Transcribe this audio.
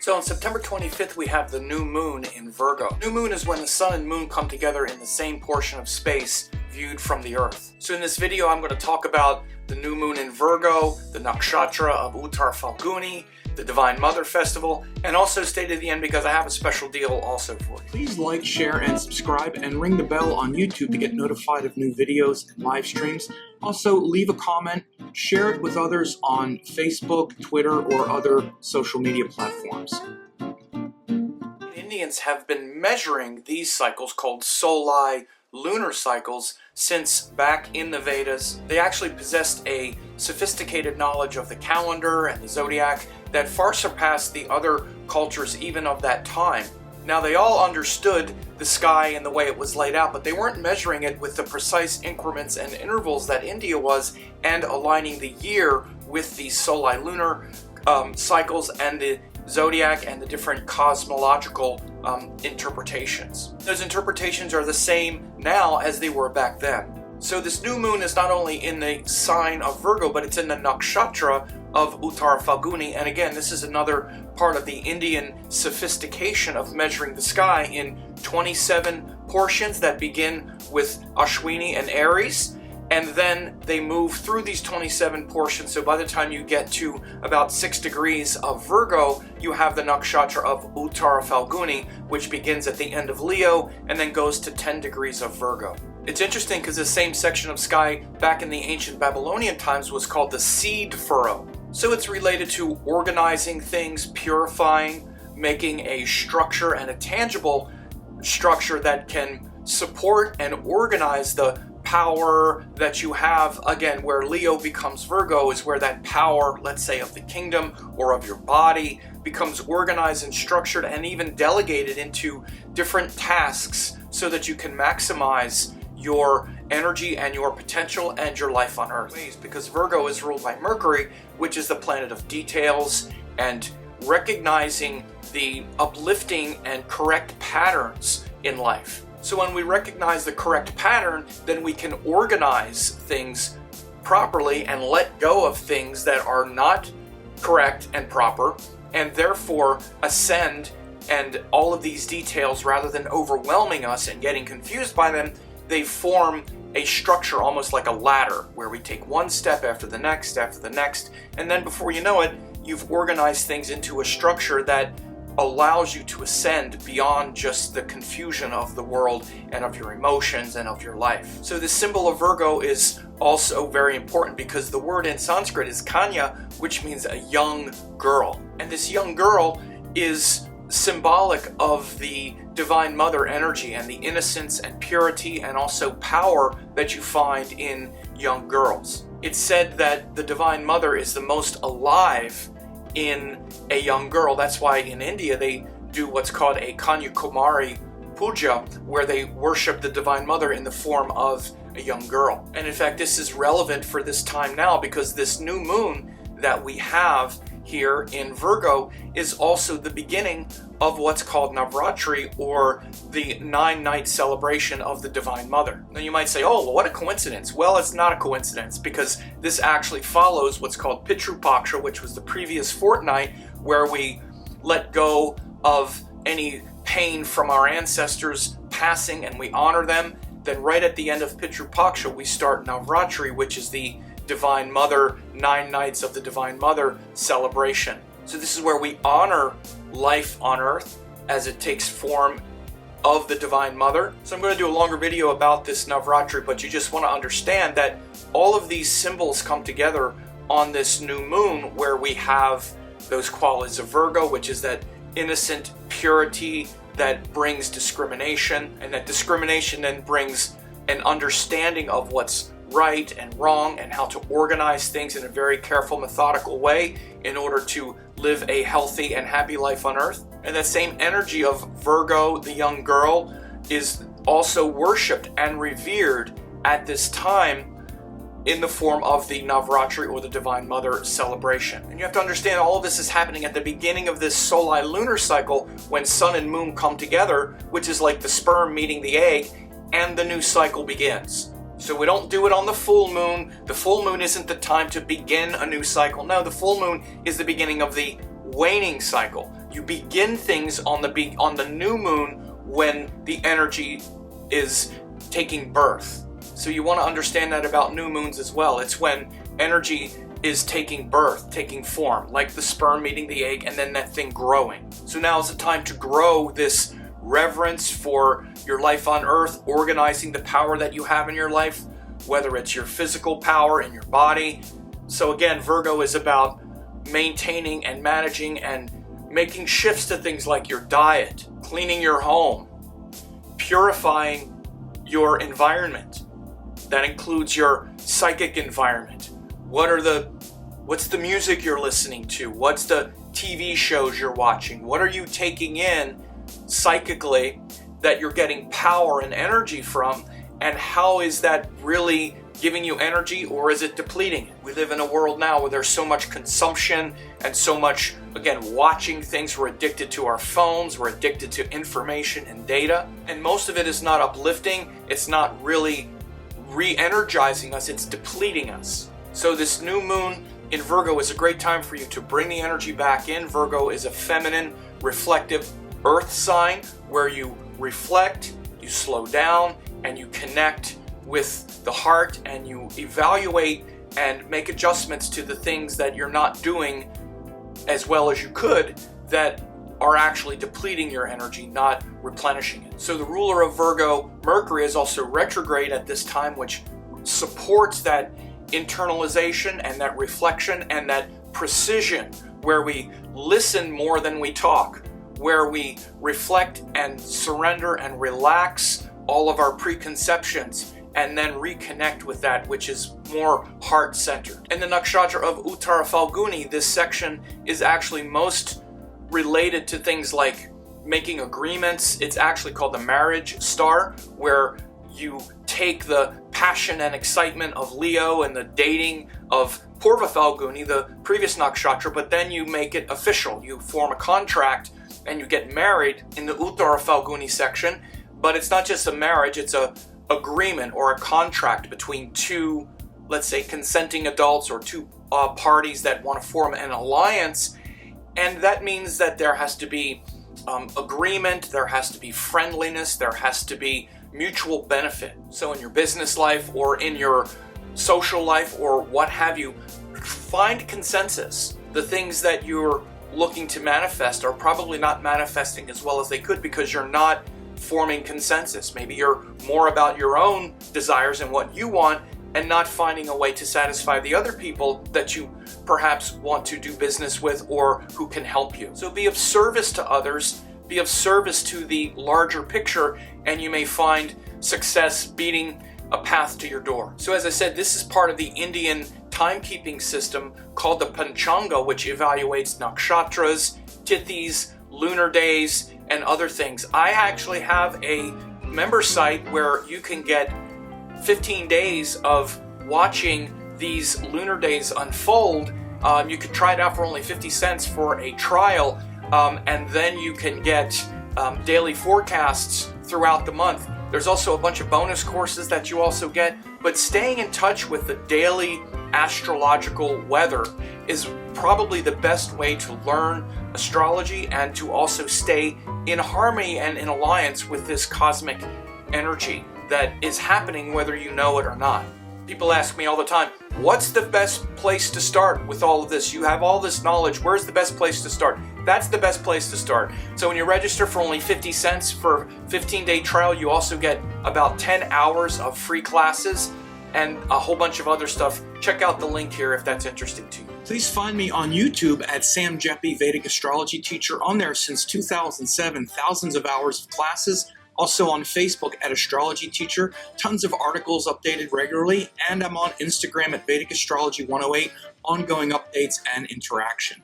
So on September 25th, we have the new moon in Virgo. New moon is when the sun and moon come together in the same portion of space viewed from the earth. So in this video, I'm going to talk about the new moon in Virgo, the Nakshatra of Uttara Phalguni, the Divine Mother Festival, and also stay to the end because I have a special deal also for you. Please like, share, and subscribe, and ring the bell on YouTube to get notified of new videos and live streams. Also, leave a comment, share it with others on Facebook, Twitter, or other social media platforms. Indians have been measuring these cycles called soli lunar cycles since back in the Vedas. They actually possessed a sophisticated knowledge of the calendar and the zodiac that far surpassed the other cultures even of that time. Now, they all understood the sky and the way it was laid out, but they weren't measuring it with the precise increments and intervals that India was, and aligning the year with the soli lunar cycles and the zodiac and the different cosmological interpretations. Those interpretations are the same now as they were back then. So this new moon is not only in the sign of Virgo, but it's in the Nakshatra of Uttara Phalguni. And again, this is another part of the Indian sophistication of measuring the sky in 27 portions that begin with Ashwini and Aries. And then they move through these 27 portions. So by the time you get to about 6 degrees of Virgo, you have the Nakshatra of Uttara Phalguni, which begins at the end of Leo and then goes to 10 degrees of Virgo. It's interesting because the same section of sky back in the ancient Babylonian times was called the seed furrow. So it's related to organizing things, purifying, making a structure and a tangible structure that can support and organize the power that you have. Again, where Leo becomes Virgo is where that power, let's say of the kingdom or of your body, becomes organized and structured and even delegated into different tasks so that you can maximize your energy and your potential and your life on Earth. Because Virgo is ruled by Mercury, which is the planet of details and recognizing the uplifting and correct patterns in life. So when we recognize the correct pattern, then we can organize things properly and let go of things that are not correct and proper, and therefore ascend. And all of these details, rather than overwhelming us and getting confused by them, they form a structure almost like a ladder where we take one step after the next, and then before you know it, you've organized things into a structure that allows you to ascend beyond just the confusion of the world and of your emotions and of your life. So the symbol of Virgo is also very important because the word in Sanskrit is Kanya, which means a young girl. And this young girl is symbolic of the Divine Mother energy and the innocence and purity and also power that you find in young girls. It's said that the Divine Mother is the most alive in a young girl. That's why in India they do what's called a Kanyakumari Puja, where they worship the Divine Mother in the form of a young girl. And in fact, this is relevant for this time now because this new moon that we have here in Virgo is also the beginning of what's called Navratri, or the 9-night celebration of the Divine Mother. Now you might say, oh, well, what a coincidence. Well, it's not a coincidence because this actually follows what's called Pitru Paksha, which was the previous fortnight where we let go of any pain from our ancestors passing and we honor them. Then right at the end of Pitru Paksha, we start Navratri, which is the Divine Mother, 9 nights of the Divine Mother celebration. So this is where we honor life on Earth as it takes form of the Divine Mother. So I'm going to do a longer video about this Navratri, but you just want to understand that all of these symbols come together on this new moon where we have those qualities of Virgo, which is that innocent purity that brings discrimination, and that discrimination then brings an understanding of what's right and wrong and how to organize things in a very careful, methodical way in order to live a healthy and happy life on Earth. And that same energy of Virgo, the young girl, is also worshipped and revered at this time in the form of the Navratri, or the Divine Mother celebration. And you have to understand all of this is happening at the beginning of this soli lunar cycle when sun and moon come together, which is like the sperm meeting the egg, and the new cycle begins. So we don't do it on the full moon. The full moon isn't the time to begin a new cycle. No, the full moon is the beginning of the waning cycle. You begin things on the new moon when the energy is taking birth. So you want to understand that about new moons as well. It's when energy is taking birth, taking form, like the sperm meeting the egg and then that thing growing. So now is the time to grow this reverence for your life on earth, organizing the power that you have in your life, whether it's your physical power in your body. So again, Virgo is about maintaining and managing and making shifts to things like your diet, cleaning your home, purifying your environment. That includes your psychic environment. What's the music you're listening to? What's the TV shows you're watching? What are you taking in psychically that you're getting power and energy from? And how is that really giving you energy, or is it depleting it? We live in a world now where there's so much consumption and so much, again, watching things. We're addicted to our phones, we're addicted to information and data, and most of it is not uplifting. It's not really re-energizing us, it's depleting us. So this new moon in Virgo is a great time for you to bring the energy back in. Virgo is a feminine, reflective earth sign where you reflect, you slow down, and you connect with the heart, and you evaluate and make adjustments to the things that you're not doing as well as you could that are actually depleting your energy, not replenishing it. So the ruler of Virgo, Mercury, is also retrograde at this time, which supports that internalization and that reflection and that precision, where we listen more than we talk, where we reflect and surrender and relax all of our preconceptions and then reconnect with that which is more heart-centered. In the Nakshatra of Uttara Phalguni, this section is actually most related to things like making agreements. It's actually called the marriage star, where you take the passion and excitement of Leo and the dating of Purva Phalguni, the previous nakshatra, but then you make it official. You form a contract and you get married in the Uttara Phalguni section, but it's not just a marriage, it's a agreement or a contract between two, let's say, consenting adults or two parties that want to form an alliance. And that means that there has to be agreement, there has to be friendliness, there has to be mutual benefit. So in your business life or in your social life or what have you, find consensus. The things that you're looking to manifest are probably not manifesting as well as they could because you're not forming consensus. Maybe you're more about your own desires and what you want and not finding a way to satisfy the other people that you perhaps want to do business with or who can help you. So be of service to others, be of service to the larger picture, and you may find success beating a path to your door. So as I said, this is part of the Indian timekeeping system called the Panchanga, which evaluates nakshatras, tithis, lunar days, and other things. I actually have a member site where you can get 15 days of watching these lunar days unfold. You could try it out for only 50 cents for a trial, and then you can get daily forecasts throughout the month. There's also a bunch of bonus courses that you also get, but staying in touch with the daily astrological weather is probably the best way to learn astrology and to also stay in harmony and in alliance with this cosmic energy that is happening whether you know it or not. People ask me all the time, what's the best place to start with all of this? You have all this knowledge, where's the best place to start? That's the best place to start. So when you register for only 50 cents for 15-day trial, you also get about 10 hours of free classes and a whole bunch of other stuff. Check out the link here if that's interesting to you. Please find me on YouTube at Sam Jeppy, Vedic Astrology Teacher. On there since 2007, thousands of hours of classes. Also on Facebook at Astrology Teacher, tons of articles updated regularly, and I'm on Instagram at Vedic Astrology 108, ongoing updates and interaction.